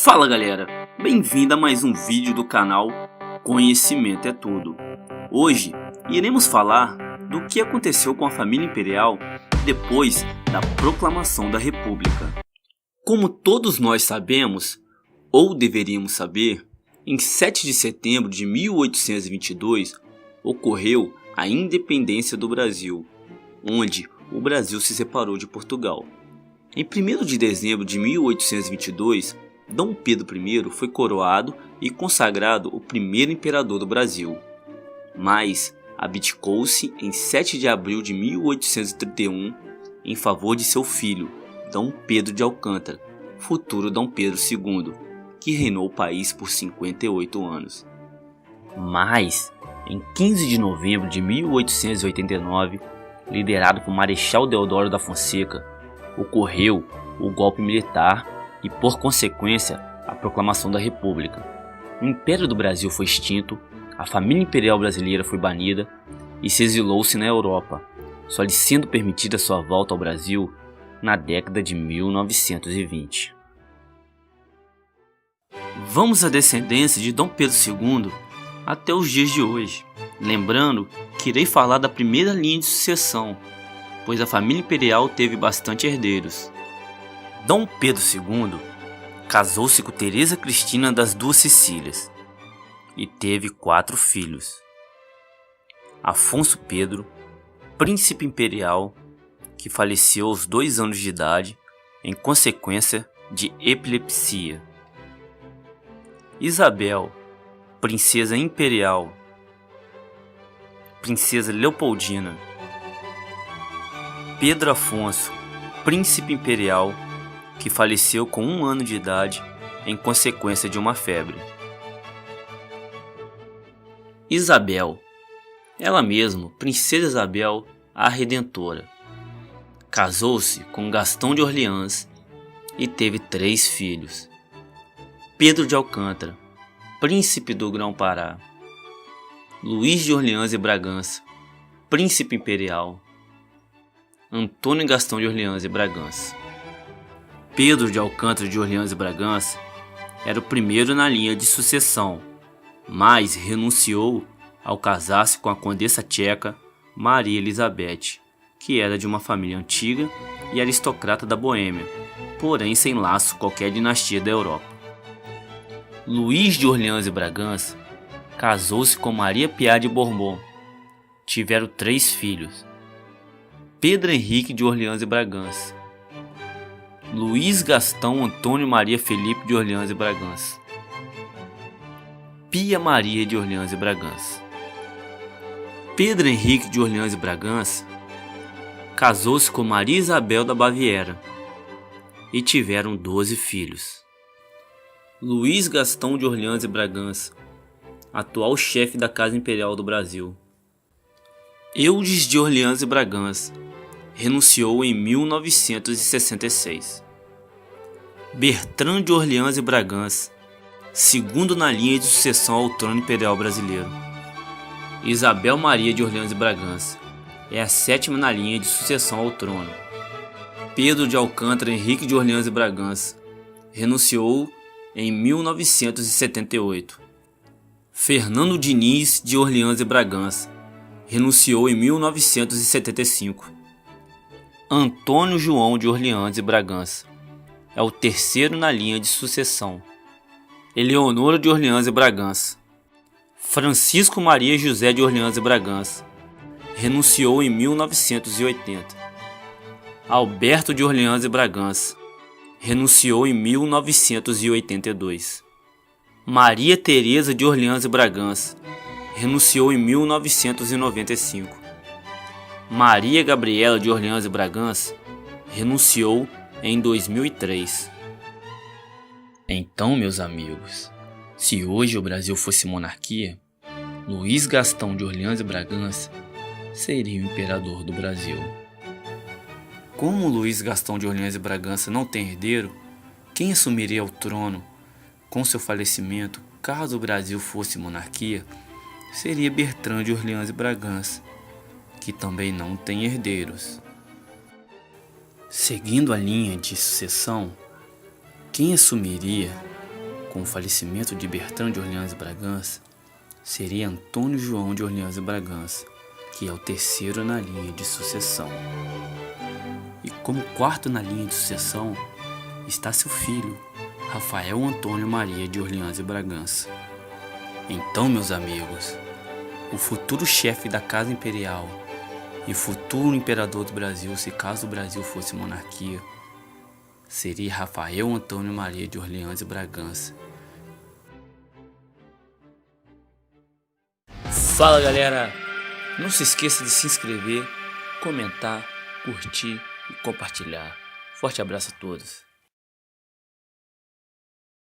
Fala galera, bem-vindo a mais um vídeo do canal Conhecimento é Tudo. Hoje iremos falar do que aconteceu com a família imperial depois da proclamação da República. Como todos nós sabemos, ou deveríamos saber, em 7 de setembro de 1822 ocorreu a independência do Brasil, onde o Brasil se separou de Portugal. Em 1º de dezembro de 1822, Dom Pedro I foi coroado e consagrado o primeiro imperador do Brasil, mas abdicou-se em 7 de abril de 1831 em favor de seu filho, Dom Pedro de Alcântara, futuro Dom Pedro II, que reinou o país por 58 anos. Mas, em 15 de novembro de 1889, liderado por Marechal Deodoro da Fonseca, ocorreu o golpe militar e, por consequência, a proclamação da República. O Império do Brasil foi extinto, a família imperial brasileira foi banida e se exilou-se na Europa, só lhe sendo permitida sua volta ao Brasil na década de 1920. Vamos à descendência de Dom Pedro II até os dias de hoje, lembrando que irei falar da primeira linha de sucessão, pois a família imperial teve bastante herdeiros. Dom Pedro II casou-se com Teresa Cristina das Duas Sicílias e teve 4 filhos. Afonso Pedro, príncipe imperial, que faleceu aos 2 anos de idade em consequência de epilepsia. Isabel, princesa imperial. Princesa Leopoldina. Pedro Afonso, príncipe imperial, que faleceu com 1 ano de idade em consequência de uma febre. Isabel, ela mesma, Princesa Isabel, a Redentora, casou-se com Gastão de Orleans e teve 3 filhos. Pedro de Alcântara, príncipe do Grão-Pará. Luís de Orleans e Bragança, príncipe imperial. Antônio Gastão de Orleans e Bragança. Pedro de Alcântara de Orleans e Bragança era o primeiro na linha de sucessão, mas renunciou ao casar-se com a condessa tcheca Maria Elizabeth, que era de uma família antiga e aristocrata da Boêmia, porém sem laço qualquer dinastia da Europa. Luís de Orleans e Bragança casou-se com Maria Piar de Bourbon. Tiveram 3 filhos. Pedro Henrique de Orleans e Bragança. Luís Gastão Antônio Maria Felipe de Orleans e Bragança. Pia Maria de Orleans e Bragança. Pedro Henrique de Orleans e Bragança casou-se com Maria Isabel da Baviera e tiveram 12 filhos. Luís Gastão de Orleans e Bragança, atual chefe da Casa Imperial do Brasil. Eudes de Orleans e Bragança, renunciou em 1966. Bertrand de Orleans e Bragança, segundo na linha de sucessão ao trono imperial brasileiro. Isabel Maria de Orleans e Bragança é a 7ª na linha de sucessão ao trono. Pedro de Alcântara Henrique de Orleans e Bragança renunciou em 1978. Fernando Diniz de Orleans e Bragança renunciou em 1975. Antônio João de Orleans e Bragança é o 3º na linha de sucessão. Eleonora de Orleans e Bragança. Francisco Maria José de Orleans e Bragança renunciou em 1980. Alberto de Orleans e Bragança renunciou em 1982. Maria Teresa de Orleans e Bragança renunciou em 1995. Maria Gabriela de Orleans e Bragança renunciou em 2003. Então, meus amigos, se hoje o Brasil fosse monarquia, Luís Gastão de Orleans e Bragança seria o imperador do Brasil. Como Luís Gastão de Orleans e Bragança não tem herdeiro, quem assumiria o trono com seu falecimento, caso o Brasil fosse monarquia, seria Bertrand de Orleans e Bragança, que também não tem herdeiros. Seguindo a linha de sucessão, quem assumiria Com o falecimento de Bertrand de Orleans e Bragança, seria Antônio João de Orleans e Bragança, que é o terceiro na linha de sucessão. E como quarto na linha de sucessão está seu filho, Rafael Antônio Maria de Orleans e Bragança. Então, meus amigos, o futuro chefe da Casa Imperial e futuro imperador do Brasil, se caso o Brasil fosse monarquia, seria Rafael Antônio Maria de Orleans e Bragança. Fala, galera! Não se esqueça de se inscrever, comentar, curtir e compartilhar. Forte abraço a todos!